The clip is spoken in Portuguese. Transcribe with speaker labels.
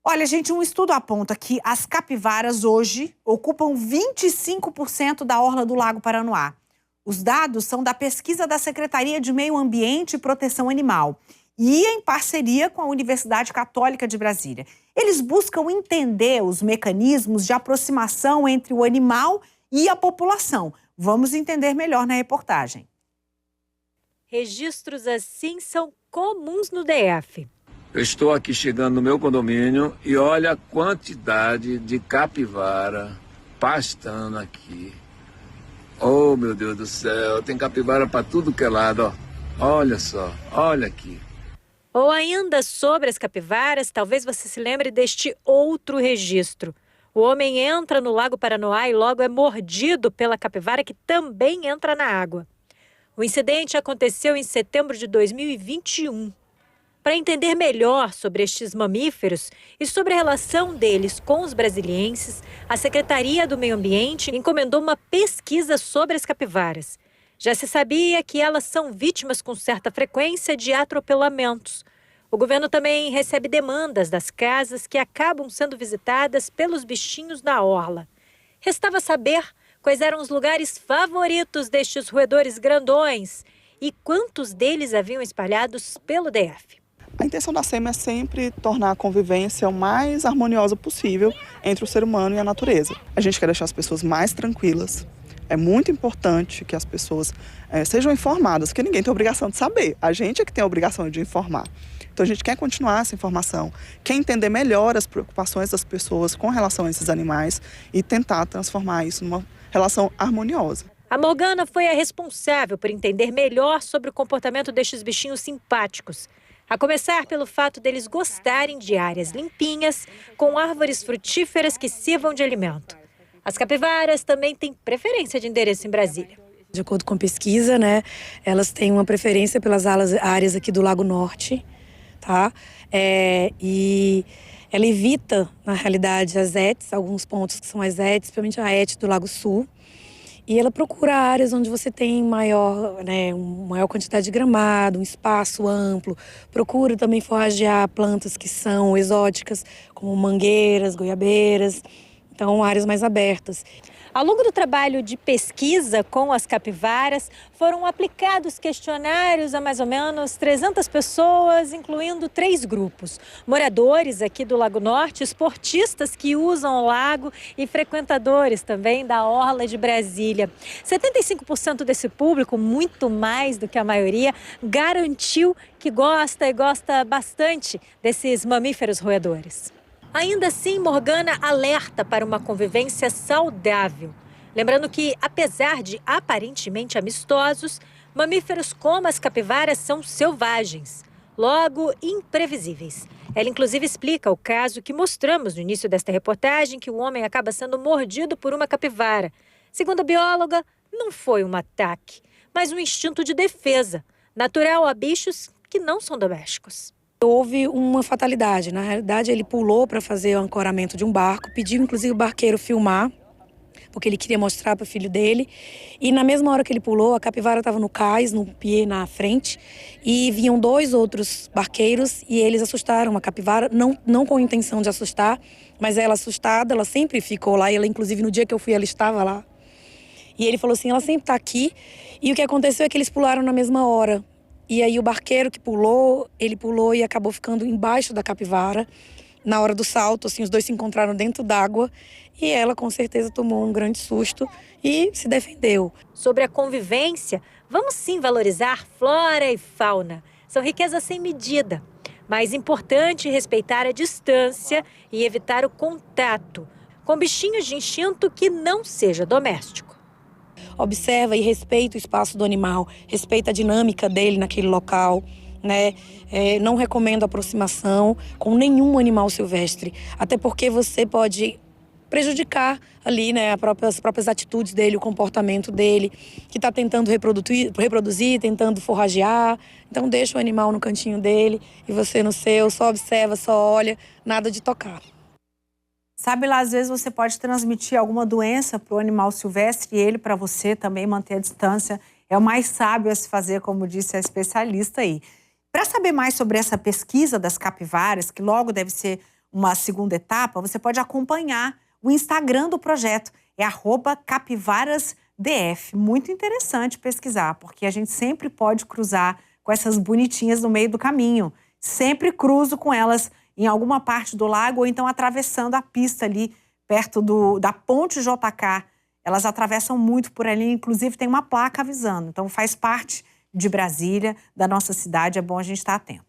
Speaker 1: Olha, gente, um estudo aponta que as capivaras hoje ocupam 25% da orla do Lago Paranoá. Os dados são da pesquisa da Secretaria de Meio Ambiente e Proteção Animal e em parceria com a Universidade Católica de Brasília. Eles buscam entender os mecanismos de aproximação entre o animal e a população. Vamos entender melhor na reportagem.
Speaker 2: Registros assim são comuns no DF.
Speaker 3: Eu estou aqui chegando no meu condomínio e olha a quantidade de capivara pastando aqui. Oh, meu Deus do céu, tem capivara para tudo que é lado, ó. Olha só, olha aqui.
Speaker 2: Ou ainda sobre as capivaras, talvez você se lembre deste outro registro. O homem entra no Lago Paranoá e logo é mordido pela capivara que também entra na água. O incidente aconteceu em setembro de 2021. Para entender melhor sobre estes mamíferos e sobre a relação deles com os brasilienses, a Secretaria do Meio Ambiente encomendou uma pesquisa sobre as capivaras. Já se sabia que elas são vítimas com certa frequência de atropelamentos. O governo também recebe demandas das casas que acabam sendo visitadas pelos bichinhos na orla. Restava saber quais eram os lugares favoritos destes roedores grandões e quantos deles haviam espalhados pelo DF.
Speaker 4: A intenção da SEMA é sempre tornar a convivência o mais harmoniosa possível entre o ser humano e a natureza. A gente quer deixar as pessoas mais tranquilas. É muito importante que as pessoas sejam informadas, porque ninguém tem obrigação de saber. A gente é que tem a obrigação de informar. Então a gente quer continuar essa informação, quer entender melhor as preocupações das pessoas com relação a esses animais e tentar transformar isso numa relação harmoniosa.
Speaker 2: A Morgana foi a responsável por entender melhor sobre o comportamento destes bichinhos simpáticos. A começar pelo fato deles gostarem de áreas limpinhas, com árvores frutíferas que sirvam de alimento. As capivaras também têm preferência de endereço em Brasília.
Speaker 5: De acordo com pesquisa, elas têm uma preferência pelas áreas aqui do Lago Norte, tá? E ela evita, na realidade, as ETs, alguns pontos que são as ETs, principalmente a ET do Lago Sul. E ela procura áreas onde você tem maior quantidade de gramado, um espaço amplo. Procura também forragear plantas que são exóticas, como mangueiras, goiabeiras. Então, áreas mais abertas.
Speaker 2: Ao longo do trabalho de pesquisa com as capivaras, foram aplicados questionários a mais ou menos 300 pessoas, incluindo 3 grupos. Moradores aqui do Lago Norte, esportistas que usam o lago e frequentadores também da orla de Brasília. 75% desse público, muito mais do que a maioria, garantiu que gosta e gosta bastante desses mamíferos roedores. Ainda assim, Morgana alerta para uma convivência saudável. Lembrando que, apesar de aparentemente amistosos, mamíferos como as capivaras são selvagens, logo imprevisíveis. Ela, inclusive, explica o caso que mostramos no início desta reportagem, que o homem acaba sendo mordido por uma capivara. Segundo a bióloga, não foi um ataque, mas um instinto de defesa, natural a bichos que não são domésticos.
Speaker 5: Houve uma fatalidade. Na realidade, ele pulou para fazer o ancoramento de um barco, pediu inclusive o barqueiro filmar, porque ele queria mostrar para o filho dele. E na mesma hora que ele pulou, a capivara estava no cais, no pier na frente, e vinham 2 outros barqueiros e eles assustaram a capivara, não com a intenção de assustar, mas ela assustada, ela sempre ficou lá, e ela, inclusive no dia que eu fui, ela estava lá. E ele falou assim, ela sempre está aqui, e o que aconteceu é que eles pularam na mesma hora. E aí o barqueiro que pulou, ele pulou e acabou ficando embaixo da capivara. Na hora do salto, assim, os 2 se encontraram dentro d'água e ela com certeza tomou um grande susto e se defendeu.
Speaker 2: Sobre a convivência, vamos sim valorizar flora e fauna. São riquezas sem medida. Mas importante respeitar a distância e evitar o contato com bichinhos de instinto que não seja doméstico.
Speaker 5: Observa e respeita o espaço do animal, respeita a dinâmica dele naquele local, não recomendo aproximação com nenhum animal silvestre, até porque você pode prejudicar ali, as próprias atitudes dele, o comportamento dele, que está tentando reproduzir, tentando forragear. Então deixa o animal no cantinho dele e você no seu, só observa, só olha, nada de tocar.
Speaker 1: Sabe lá, às vezes você pode transmitir alguma doença para o animal silvestre e ele para você também manter a distância. É o mais sábio a se fazer, como disse a especialista aí. Para saber mais sobre essa pesquisa das capivaras, que logo deve ser uma segunda etapa, você pode acompanhar o Instagram do projeto. É @capivarasdf. Muito interessante pesquisar, porque a gente sempre pode cruzar com essas bonitinhas no meio do caminho. Sempre cruzo com elas em alguma parte do lago ou então atravessando a pista ali perto da Ponte JK. Elas atravessam muito por ali, inclusive tem uma placa avisando. Então faz parte de Brasília, da nossa cidade, é bom a gente estar atento.